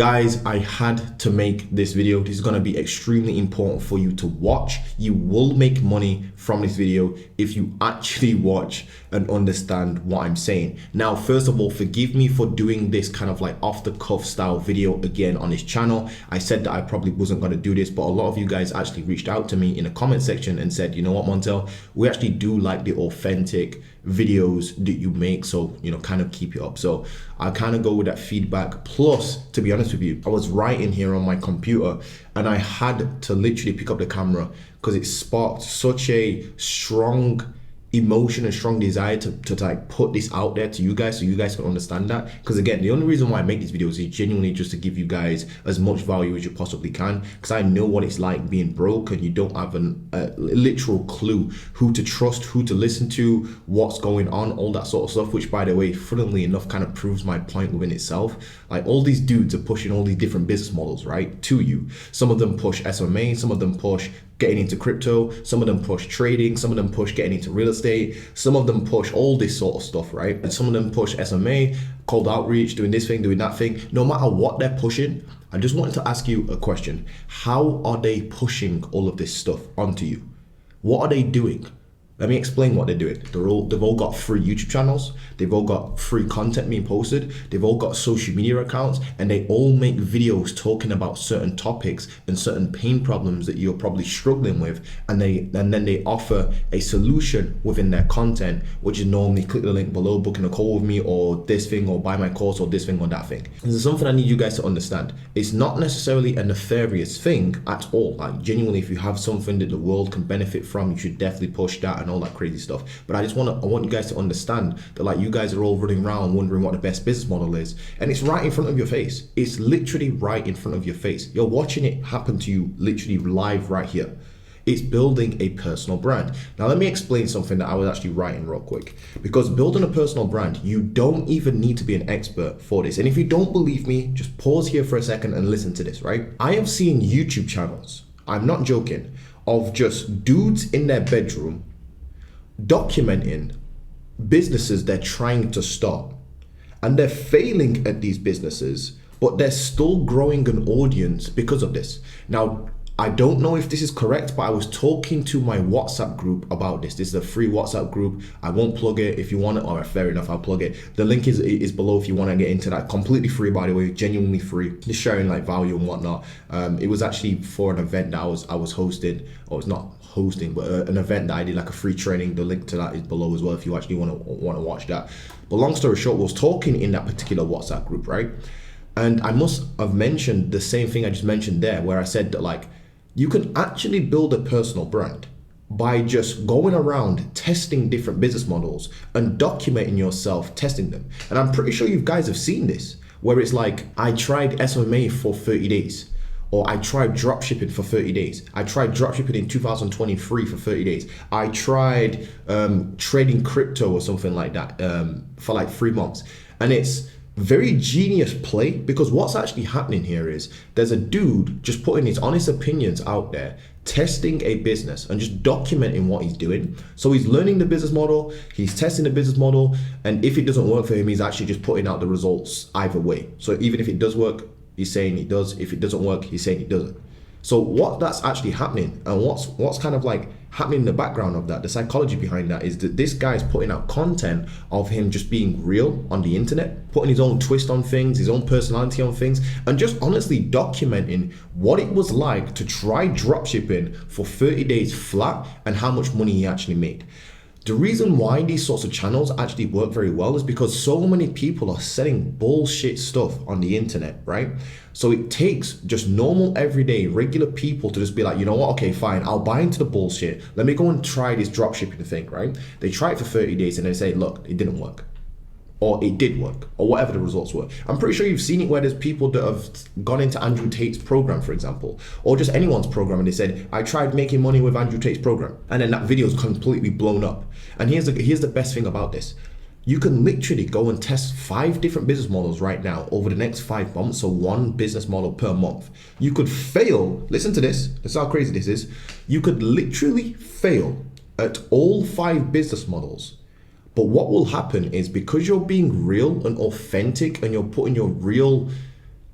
Guys, I had to make this video. This is going to be extremely important for you to watch. You will make money from this video if you actually watch and understand what I'm saying. Now, first of all, forgive me for doing this kind of like off the cuff style video again on this channel. I said that I probably wasn't going to do this, but a lot of you guys actually reached out to me in the comment section and said, you know what, Montel, we actually do like the authentic videos that you make, so kind of keep it up. So I kind of go with that feedback. Plus, to be honest with you, I was writing here on my computer and I had to literally pick up the camera because it sparked such a strong emotion and strong desire to like put this out there to you guys so you guys can understand that. Because again, the only reason why I make these videos is genuinely just to give you guys as much value as you possibly can, because I know what it's like being broke and you don't have a literal clue who to trust, who to listen to, what's going on, all that sort of stuff, which by the way, funnily enough, kind of proves my point within itself. Like, all these dudes are pushing all these different business models, right, to you. Some of them push SMA, some of them push getting into crypto, some of them push trading, some of them push getting into real estate, some of them push all this sort of stuff, right? And some of them push SMA, cold outreach, doing this thing, doing that thing. No matter what they're pushing, I just wanted to ask you a question. How are they pushing all of this stuff onto you? What are they doing? Let me explain what they're doing. They've all got free YouTube channels. They've all got free content being posted. They've all got social media accounts, and they all make videos talking about certain topics and certain pain problems that you're probably struggling with. And then they offer a solution within their content, which is normally click the link below, booking a call with me, or this thing, or buy my course, or this thing, or that thing. This is something I need you guys to understand. It's not necessarily a nefarious thing at all. Like, genuinely, if you have something that the world can benefit from, you should definitely push that and all that crazy stuff. But I want you guys to understand that, like, you guys are all running around wondering what the best business model is, and it's right in front of your face. It's literally right in front of your face. You're watching it happen to you literally live right here. It's building a personal brand. Now, let me explain something that I was actually writing real quick, because building a personal brand, you don't even need to be an expert for this. And if you don't believe me, just pause here for a second and listen to this, right? I have seen YouTube channels, I'm not joking, of just dudes in their bedroom documenting businesses they're trying to start, and they're failing at these businesses, but they're still growing an audience because of this. Now, I don't know if this is correct, but I was talking to my WhatsApp group about this. This is a free WhatsApp group. I won't plug it. If you want it, all right, fair enough, I'll plug it. The link is below if you want to get into that. Completely free, by the way, genuinely free. Just sharing like value and whatnot. It was actually for an event that I was hosting, or it's not hosting, but an event that I did, like a free training. The link to that is below as well if you actually want to watch that. But long story short, I was talking in that particular WhatsApp group, right? And I must have mentioned the same thing I just mentioned there, where I said that, like, you can actually build a personal brand by just going around testing different business models and documenting yourself testing them. And I'm pretty sure you guys have seen this, where it's like, I tried SMA for 30 days, or I tried dropshipping for 30 days. I tried dropshipping in 2023 for 30 days. I tried trading crypto or something like that for like 3 months. And it's very genius play, because what's actually happening here is there's a dude just putting his honest opinions out there, testing a business and just documenting what he's doing. So he's learning the business model, he's testing the business model, and if it doesn't work for him, he's actually just putting out the results either way. So even if it does work, he's saying it does. If it doesn't work, he's saying it doesn't. So what that's actually happening, and what's kind of like happening in the background of that, the psychology behind that, is that this guy's putting out content of him just being real on the internet, putting his own twist on things, his own personality on things, and just honestly documenting what it was like to try dropshipping for 30 days flat and how much money he actually made. The reason why these sorts of channels actually work very well is because so many people are selling bullshit stuff on the internet, right? So it takes just normal, everyday, regular people to just be like, you know what, okay, fine, I'll buy into the bullshit. Let me go and try this dropshipping thing, right? They try it for 30 days and they say, look, it didn't work. Or it did work, or whatever the results were. I'm pretty sure you've seen it where there's people that have gone into Andrew Tate's program, for example, or just anyone's program, and they said, I tried making money with Andrew Tate's program, and then that video is completely blown up. And here's the best thing about this. You can literally go and test 5 different business models right now over the next 5 months, so 1 business model per month. You could fail, listen to this, this is how crazy this is. You could literally fail at all 5 business models. But what will happen is, because you're being real and authentic and you're putting your real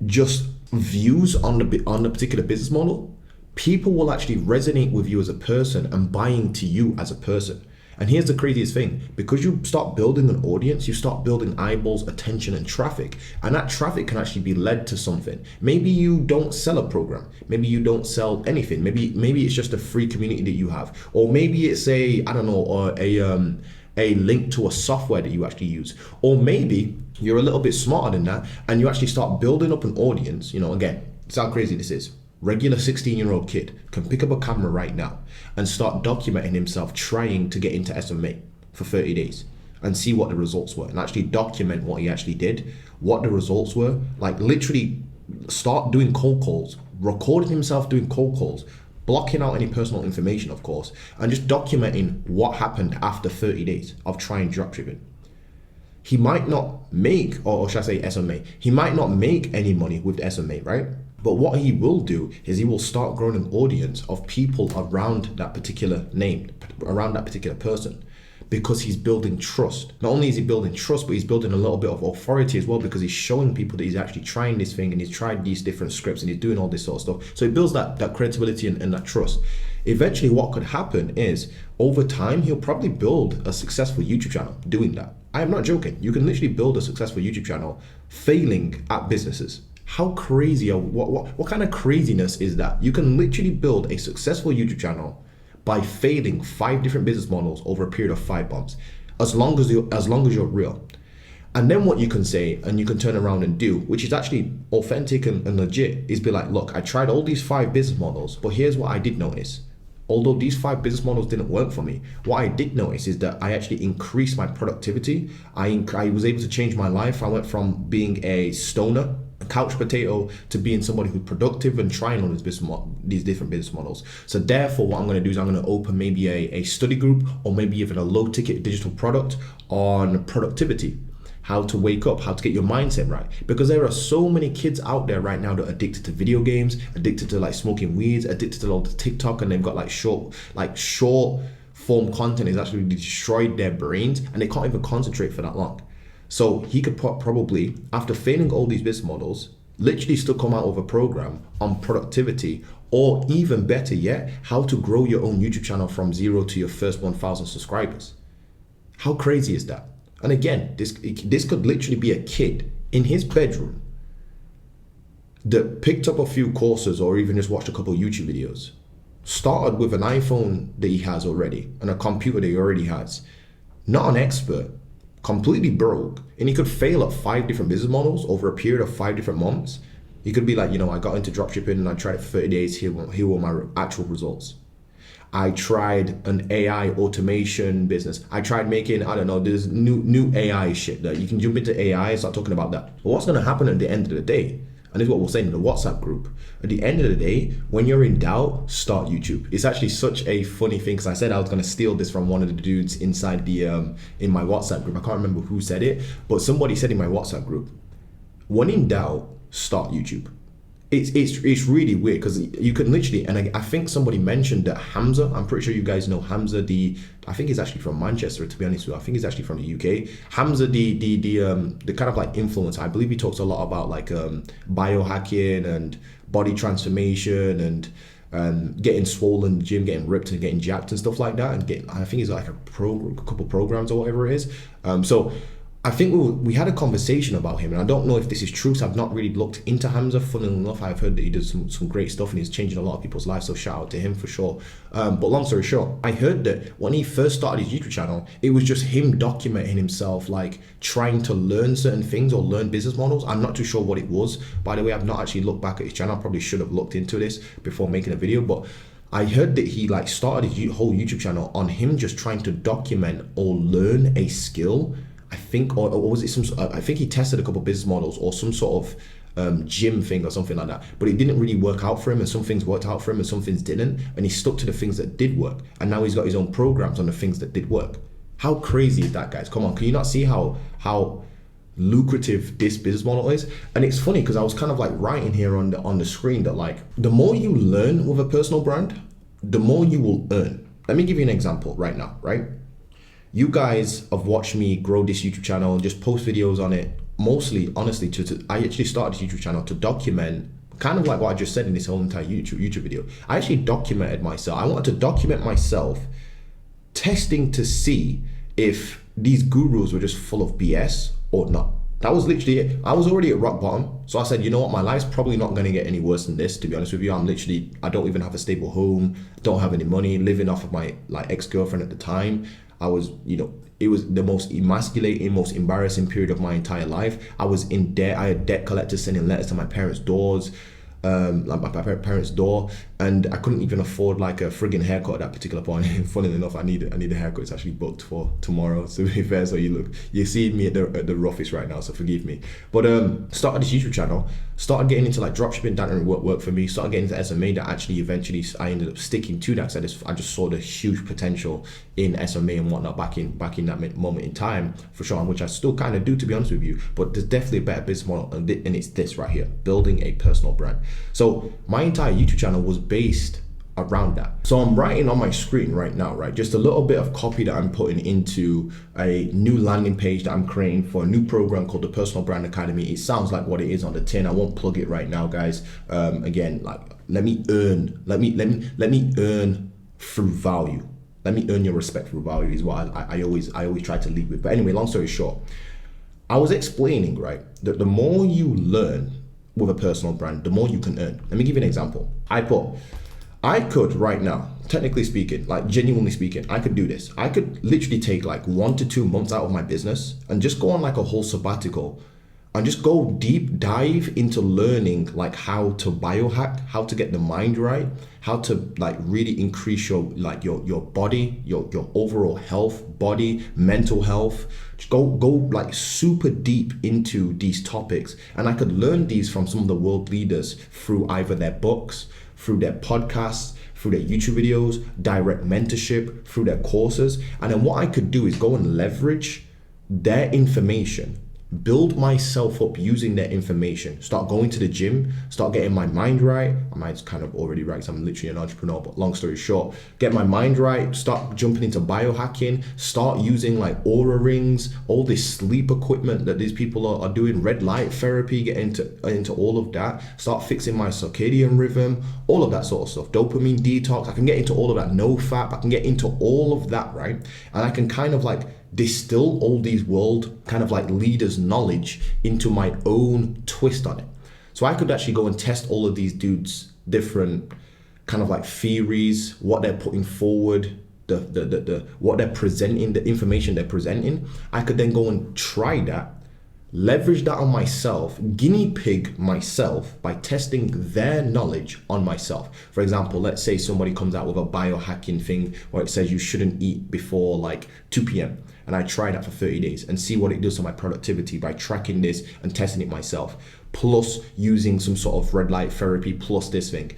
just views on the particular business model, people will actually resonate with you as a person and buying to you as a person. And here's the craziest thing, because you start building an audience, you start building eyeballs, attention, and traffic. And that traffic can actually be led to something. Maybe you don't sell a program. Maybe you don't sell anything. Maybe it's just a free community that you have. Or maybe it's a link to a software that you actually use. Or maybe you're a little bit smarter than that and you actually start building up an audience. Again, it's how crazy this is. Regular 16-year-old kid can pick up a camera right now and start documenting himself trying to get into SMA for 30 days and see what the results were, and actually document what he actually did, what the results were. Like literally start doing cold calls, recording himself doing cold calls, blocking out any personal information, of course, and just documenting what happened after 30 days of trying dropshipping. He might not make, or should I say SMA, he might not make any money with the SMA, right? But what he will do is he will start growing an audience of people around that particular name, around that particular person, because he's building trust. Not only is he building trust, but he's building a little bit of authority as well, because he's showing people that he's actually trying this thing and he's tried these different scripts and he's doing all this sort of stuff. So he builds that credibility and that trust. Eventually what could happen is over time, he'll probably build a successful YouTube channel doing that. I am not joking. You can literally build a successful YouTube channel failing at businesses. How crazy, what kind of craziness is that? You can literally build a successful YouTube channel by failing 5 different business models over a period of 5 months, as long as you're real. And then what you can say, and you can turn around and do, which is actually authentic and legit, is be like, look, I tried all these 5 business models, but here's what I did notice. Although these 5 business models didn't work for me, what I did notice is that I actually increased my productivity. I was able to change my life. I went from being a stoner, a couch potato, to being somebody who's productive and trying on these different business models. So therefore, what I'm going to do is I'm going to open maybe a study group, or maybe even a low ticket digital product on productivity. How to wake up, how to get your mindset right. Because there are so many kids out there right now that are addicted to video games, addicted to like smoking weeds, addicted to all the TikTok, and they've got like short form content has actually destroyed their brains and they can't even concentrate for that long. So he could probably, after failing all these business models, literally still come out with a program on productivity, or even better yet, how to grow your own YouTube channel from 0 to your first 1,000 subscribers. How crazy is that? And again, this could literally be a kid in his bedroom that picked up a few courses or even just watched a couple of YouTube videos, started with an iPhone that he has already and a computer that he already has, not an expert, completely broke, and he could fail at 5 different business models over a period of 5 different months. He could be like, I got into dropshipping and I tried it for 30 days. Here were my actual results. I tried an AI automation business. I tried making, there's new AI shit that you can jump into AI and start talking about that. But what's going to happen at the end of the day, and this is what we're saying in the WhatsApp group, at the end of the day, when you're in doubt, start YouTube. It's actually such a funny thing, because I said I was going to steal this from one of the dudes inside the in my WhatsApp group. I can't remember who said it, but somebody said in my WhatsApp group, when in doubt, start YouTube. It's really weird, because you can literally, and I think somebody mentioned that Hamza, I'm pretty sure you guys know Hamza, I think he's actually from Manchester, to be honest with you. I think he's actually from the UK. Hamza, the kind of like influencer, I believe he talks a lot about like biohacking and body transformation and getting swollen in the gym, getting ripped and getting jacked and stuff like that. And I think he's like a couple programs or whatever it is. So I think we had a conversation about him, and I don't know if this is true, so I've not really looked into Hamza. Funnily enough, I've heard that he does some great stuff and he's changing a lot of people's lives, so shout out to him for sure. But long story short, I heard that when he first started his YouTube channel, it was just him documenting himself, like trying to learn certain things or learn business models. I'm not too sure what it was. By the way, I've not actually looked back at his channel. I probably should have looked into this before making a video, but I heard that he like started his whole YouTube channel on him just trying to document or learn a skill. I think, or was it I think he tested a couple of business models or some sort of gym thing or something like that, but it didn't really work out for him, and some things worked out for him and some things didn't, and he stuck to the things that did work, and now he's got his own programs on the things that did work. How crazy is that, guys? Come on, can you not see how lucrative this business model is? And it's funny because I was kind of like writing here on the screen that like the more you learn with a personal brand, the more you will earn. Let me give you an example right now, right? You guys have watched me grow this YouTube channel and just post videos on it, mostly, honestly, I actually started this YouTube channel to document kind of like what I just said in this whole entire YouTube video. I actually documented myself. I wanted to document myself testing to see if these gurus were just full of BS or not. That was literally it. I was already at rock bottom. So I said, you know what, my life's probably not going to get any worse than this, to be honest with you. I don't even have a stable home, don't have any money, living off of my like ex-girlfriend at the time. I was, it was the most emasculating, most embarrassing period of my entire life. I was in debt. I had debt collectors sending letters to my parents' doors. Like my parents' door, and I couldn't even afford like a friggin' haircut at that particular point. Funny enough, I need a haircut. It's actually booked for tomorrow, to be fair. So you see me at the roughest right now, so forgive me. But started this YouTube channel, started getting into like dropshipping. That didn't work for me. Started getting into SMA. That actually eventually I ended up sticking to that. So I just saw the huge potential in SMA and whatnot back in that moment in time, for sure, which I still kind of do, to be honest with you. But there's definitely a better business model, and it's this right here: building a personal brand. So my entire YouTube channel was based around that. So I'm writing on my screen right now, right? Just a little bit of copy that I'm putting into a new landing page that I'm creating for a new program called the Personal Brand Academy. It sounds like what it is on the tin. I won't plug it right now, guys. Again, like let me earn through value. Let me earn your respect through value is what I always try to lead with. But anyway, long story short, I was explaining, right, that the more you learn with a personal brand, the more you can earn. Let me give you an example. I could right now, technically speaking, like genuinely speaking, I could do this. I could literally take like 1 to 2 months out of my business and just go on like a whole sabbatical and just go deep dive into learning like how to biohack, how to get the mind right, how to like really increase your body, your overall health, body, mental health. Just go like super deep into these topics. And I could learn these from some of the world leaders through either their books, through their podcasts, through their YouTube videos, direct mentorship, through their courses. And then what I could do is go and leverage their information, build myself up using their information, start going to the gym, start getting my mind right. My mind's kind of already right because I'm literally an entrepreneur, but long story short, get my mind right, start jumping into biohacking, start using like aura rings, all this sleep equipment that these people are doing, red light therapy, get into all of that, start fixing my circadian rhythm, all of that sort of stuff, dopamine detox. I can get into all of that, no fap, I can get into all of that, right? And I can kind of like distill all these world kind of like leaders' knowledge into my own twist on it. So I could actually go and test all of these dudes' different kind of like theories, what they're putting forward, the what they're presenting, the information they're presenting. I could then go and try that, leverage that on myself, guinea pig myself by testing their knowledge on myself. For example, let's say somebody comes out with a biohacking thing where it says you shouldn't eat before like 2 p.m. And I try that for 30 days and see what it does to my productivity by tracking this and testing it myself, plus using some sort of red light therapy, plus this thing.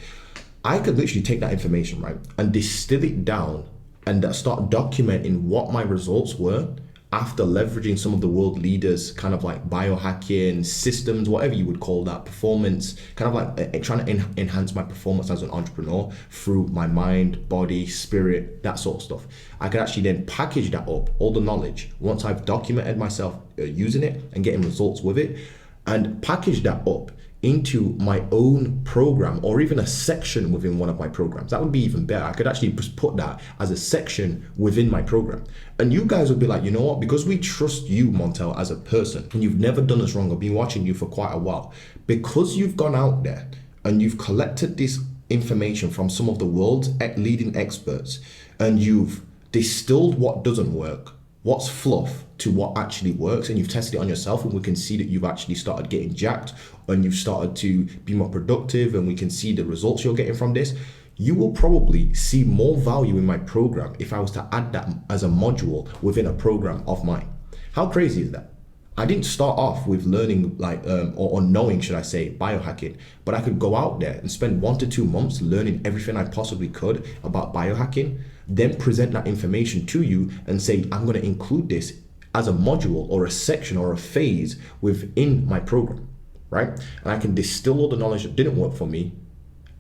I could literally take that information, right, and distill it down and start documenting what my results were after leveraging some of the world leaders, kind of like biohacking systems, whatever you would call that, performance, kind of like trying to enhance my performance as an entrepreneur through my mind, body, spirit, that sort of stuff. I could actually then package that up, all the knowledge, once I've documented myself using it and getting results with it, and package that up into my own program or even a section within one of my programs. That would be even better. I could actually just put that as a section within my program. And you guys would be like, you know what? Because we trust you, Montel, as a person, and you've never done us wrong. I've been watching you for quite a while. Because you've gone out there and you've collected this information from some of the world's leading experts, and you've distilled what doesn't work, what's fluff, to what actually works, and you've tested it on yourself, and we can see that you've actually started getting jacked and you've started to be more productive, and we can see the results you're getting from this. You will probably see more value in my program if I was to add that as a module within a program of mine. How crazy is that? I didn't start off with learning like or knowing, should I say, biohacking, but I could go out there and spend 1 to 2 months learning everything I possibly could about biohacking, then present that information to you and say, I'm going to include this as a module or a section or a phase within my program, right? And I can distill all the knowledge that didn't work for me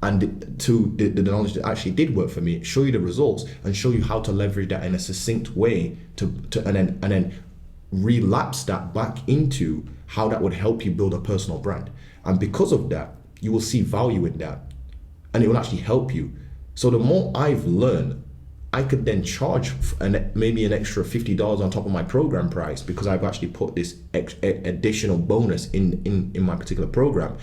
and to the knowledge that actually did work for me, show you the results and show you how to leverage that in a succinct way and then relapse that back into how that would help you build a personal brand. And because of that, you will see value in that, and it will actually help you. So the more I've learned, I could then charge maybe an extra $50 on top of my program price, because I've actually put this additional bonus in my particular program.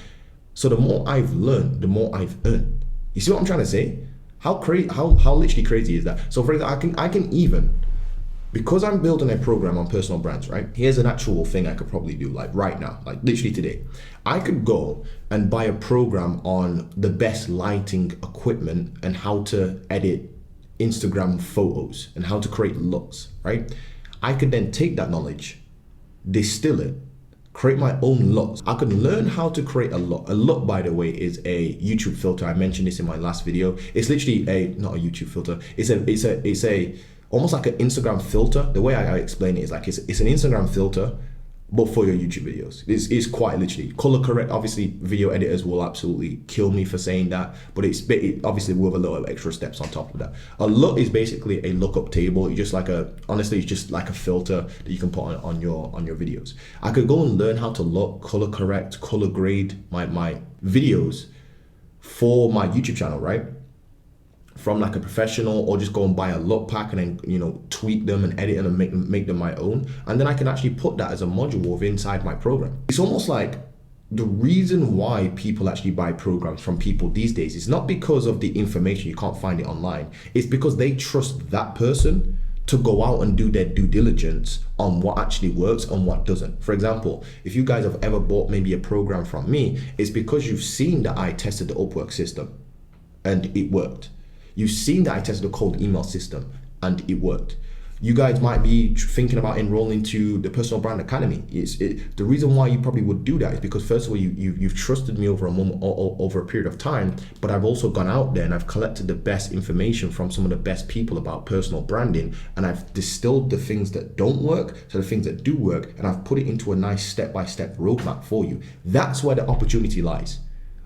So the more I've learned, the more I've earned. You see what I'm trying to say? How literally crazy is that? So for example, I can even, because I'm building a program on personal brands, right? Here's an actual thing I could probably do, like right now, like literally today. I could go and buy a program on the best lighting equipment and how to edit Instagram photos and how to create looks, right? I could then take that knowledge, distill it, create my own looks. I could learn how to create a look. A look, by the way, is a YouTube filter. I mentioned this in my last video. It's literally not a YouTube filter. It's a almost like an Instagram filter. The way I explain it is like it's an Instagram filter, but for your YouTube videos. It's quite literally color correct. Obviously, video editors will absolutely kill me for saying that, but it's obviously with a little extra steps on top of that. A look is basically a lookup table. It's just like honestly, it's just like a filter that you can put on your videos. I could go and learn how to look, color correct, color grade my videos for my YouTube channel, right? From like a professional, or just go and buy a look pack and then, you know, tweak them and edit them and make them my own. And then I can actually put that as a module inside my program. It's almost like the reason why people actually buy programs from people these days is not because of the information, you can't find it online. It's because they trust that person to go out and do their due diligence on what actually works and what doesn't. For example, if you guys have ever bought maybe a program from me, it's because you've seen that I tested the Upwork system and it worked. You've seen that I tested the cold email system and it worked. You guys might be thinking about enrolling to the Personal Brand Academy. The reason why you probably would do that is because, first of all, you've trusted me over a period of time, but I've also gone out there and I've collected the best information from some of the best people about personal branding, and I've distilled the things that don't work to the things that do work, and I've put it into a nice step-by-step roadmap for you. That's where the opportunity lies.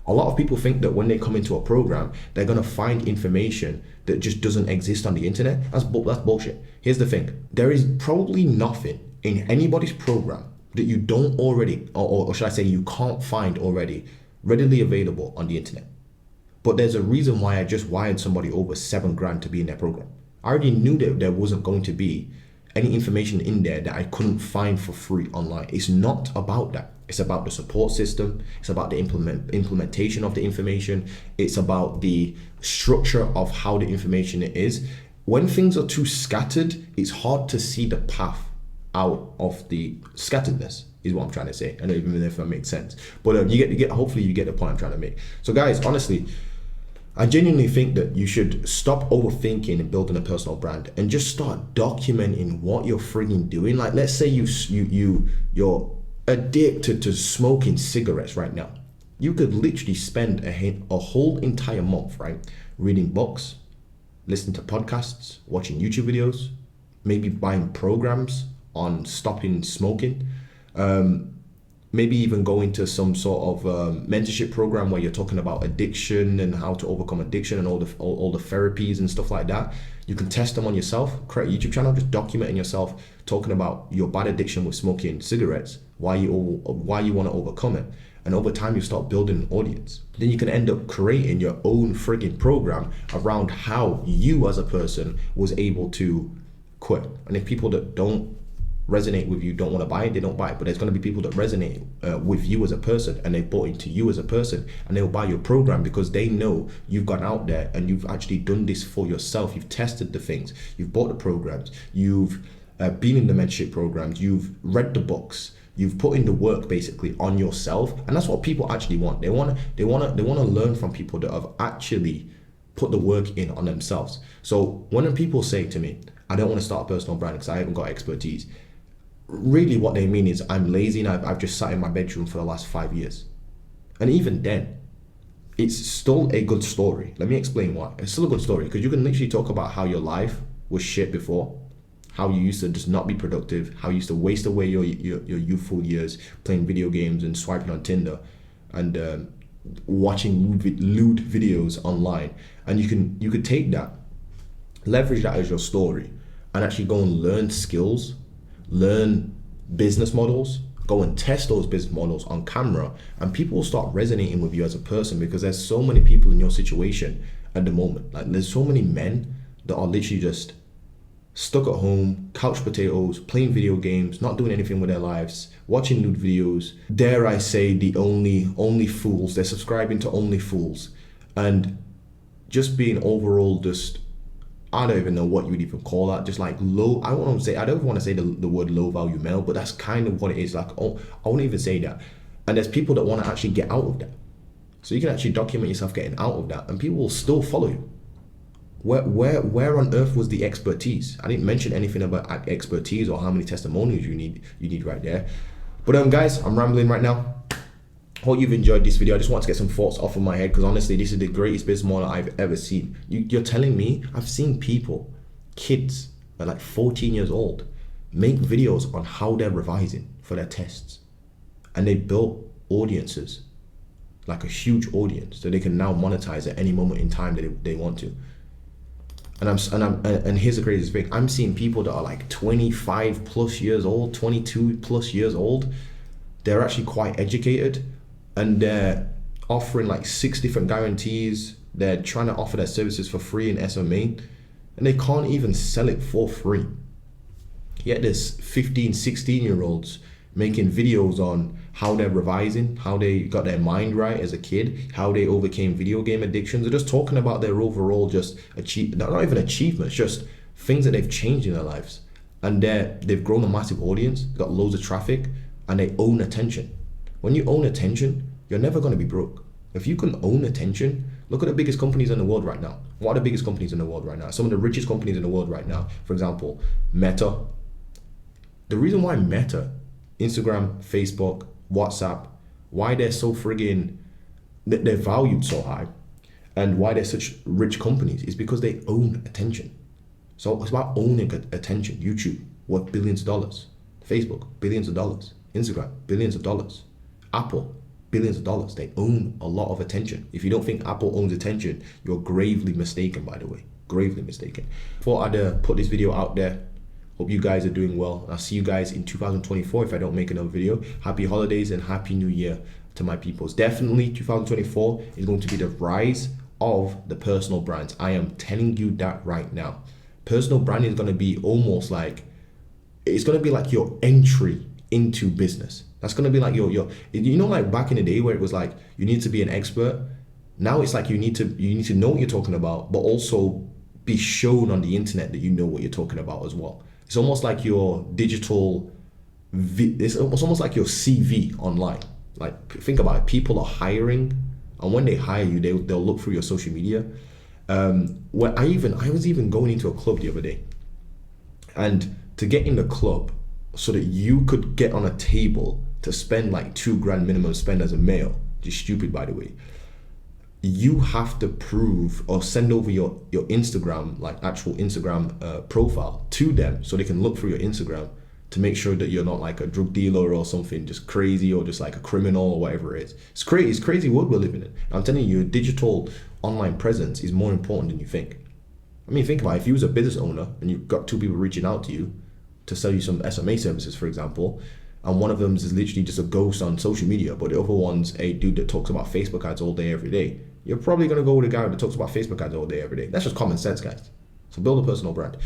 A lot of people think that when they come into a program, they're gonna find information that just doesn't exist on the internet. That's bullshit. Here's the thing. There is probably nothing in anybody's program that you don't already, or should I say you can't find already, readily available on the internet. But there's a reason why I just wired somebody over $7,000 to be in their program. I already knew that there wasn't going to be any information in there that I couldn't find for free online. It's not about that. It's about the support system. It's about the implementation of the information. It's about the structure of how the information is. When things are too scattered, it's hard to see the path out of the scatteredness, is what I'm trying to say. I don't even know if that makes sense, but hopefully you get the point I'm trying to make. So guys, honestly, I genuinely think that you should stop overthinking and building a personal brand and just start documenting what you're frigging doing. Like, let's say you're addicted to smoking cigarettes right now. You could literally spend a whole entire month, right, reading books, listening to podcasts, watching YouTube videos, maybe buying programs on stopping smoking, maybe even going to some sort of mentorship program where you're talking about addiction and how to overcome addiction and all the therapies and stuff like that. You can test them on yourself, create a YouTube channel, just documenting yourself, talking about your bad addiction with smoking cigarettes, why you want to overcome it. And over time, you start building an audience. Then you can end up creating your own frigging program around how you as a person was able to quit. And if people that don't resonate with you don't want to buy it, they don't buy it. But there's going to be people that resonate with you as a person, and they bought into you as a person, and they'll buy your program because they know you've gone out there and you've actually done this for yourself. You've tested the things, you've bought the programs, you've been in the mentorship programs, you've read the books, you've put in the work basically on yourself. And that's what people actually want. They want to learn from people that have actually put the work in on themselves. So when people say to me, I don't want to start a personal brand because I haven't got expertise, really what they mean is I'm lazy and I've just sat in my bedroom for the last 5 years. And even then, it's still a good story. Let me explain why. It's still a good story because you can literally talk about how your life was shit before, how you used to just not be productive, how you used to waste away your youthful years playing video games and swiping on Tinder and watching lewd videos online. And you could take that, leverage that as your story, and actually go and learn skills, learn business models, Go and test those business models on camera, and people will start resonating with you as a person, because there's so many people in your situation at the moment. Like, there's so many men that are literally just stuck at home, couch potatoes, playing video games, not doing anything with their lives, watching nude videos. Dare I say, the only fools. They're subscribing to only fools, and just being overall just, I don't even know what you would even call that. Just like low. I don't want to say the word low value male, but that's kind of what it is. Like, oh, I won't even say that. And there's people that want to actually get out of that. So you can actually document yourself getting out of that, and people will still follow you. Where on earth was the expertise? I didn't mention anything about expertise or how many testimonials you need right there. But guys, I'm rambling right now. Hope you've enjoyed this video. I just want to get some thoughts off of my head, because honestly, this is the greatest business model I've ever seen. You're telling me, I've seen people, kids at like 14 years old, make videos on how they're revising for their tests, and they built audiences, like a huge audience, so they can now monetize at any moment in time that they want to. And here's the craziest thing. I'm seeing people that are like 25 plus years old, 22 plus years old. They're actually quite educated, and they're offering like 6 different guarantees. They're trying to offer their services for free in SMA, and they can't even sell it for free. Yet there's 15, 16-year-olds making videos on how they're revising, how they got their mind right as a kid, how they overcame video game addictions. They're just talking about their overall just not even achievements, just things that they've changed in their lives. And they've grown a massive audience, got loads of traffic, and they own attention. When you own attention, you're never going to be broke. If you can own attention, look at the biggest companies in the world right now. What are the biggest companies in the world right now? Some of the richest companies in the world right now. For example, Meta. The reason why Meta, Instagram, Facebook, WhatsApp, why they're so friggin', they're valued so high, and why they're such rich companies, is because they own attention. So it's about owning attention. YouTube, worth billions of dollars. Facebook, billions of dollars. Instagram, billions of dollars. Apple, billions of dollars. They own a lot of attention. If you don't think Apple owns attention, you're gravely mistaken, by the way. Gravely mistaken. Thought I'd put this video out there. Hope you guys are doing well. I'll see you guys in 2024 if I don't make another video. Happy holidays and happy new year to my peoples. Definitely 2024 is going to be the rise of the personal brands. I am telling you that right now. Personal branding is going to be almost like, it's going to be like your entry into business. That's going to be like your you know, like back in the day where it was like you need to be an expert. Now it's like you need to know what you're talking about, but also be shown on the internet that you know what you're talking about as well. It's almost like your digital, it's almost like your CV online. Like, think about it. People are hiring, and when they hire you, they'll look through your social media. Where I was even going into a club the other day, and to get in the club so that you could get on a table to spend like $2,000 minimum spend as a male, just stupid, by the way. You have to prove or send over your Instagram, like actual Instagram profile to them, so they can look through your Instagram to make sure that you're not like a drug dealer or something just crazy, or just like a criminal or whatever it is. It's crazy world we're living in. I'm telling you, your digital online presence is more important than you think. I mean, think about it. If you was a business owner and you've got 2 people reaching out to you to sell you some SMA services, for example, and one of them is literally just a ghost on social media, but the other one's a dude that talks about Facebook ads all day, every day, you're probably going to go with a guy that talks about Facebook ads all day, every day. That's just common sense, guys. So build a personal brand.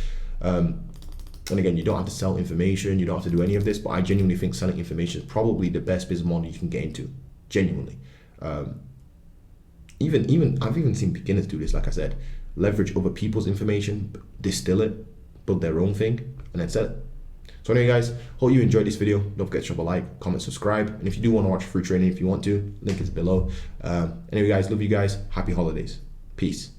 And again, you don't have to sell information. You don't have to do any of this, but I genuinely think selling information is probably the best business model you can get into. Genuinely. Even I've even seen beginners do this, like I said. Leverage other people's information, distill it, build their own thing, and then sell it. So anyway, guys, hope you enjoyed this video. Don't forget to drop a like, comment, subscribe. And if you do want to watch free training, if you want to, link is below. Anyway, guys, love you guys. Happy holidays. Peace.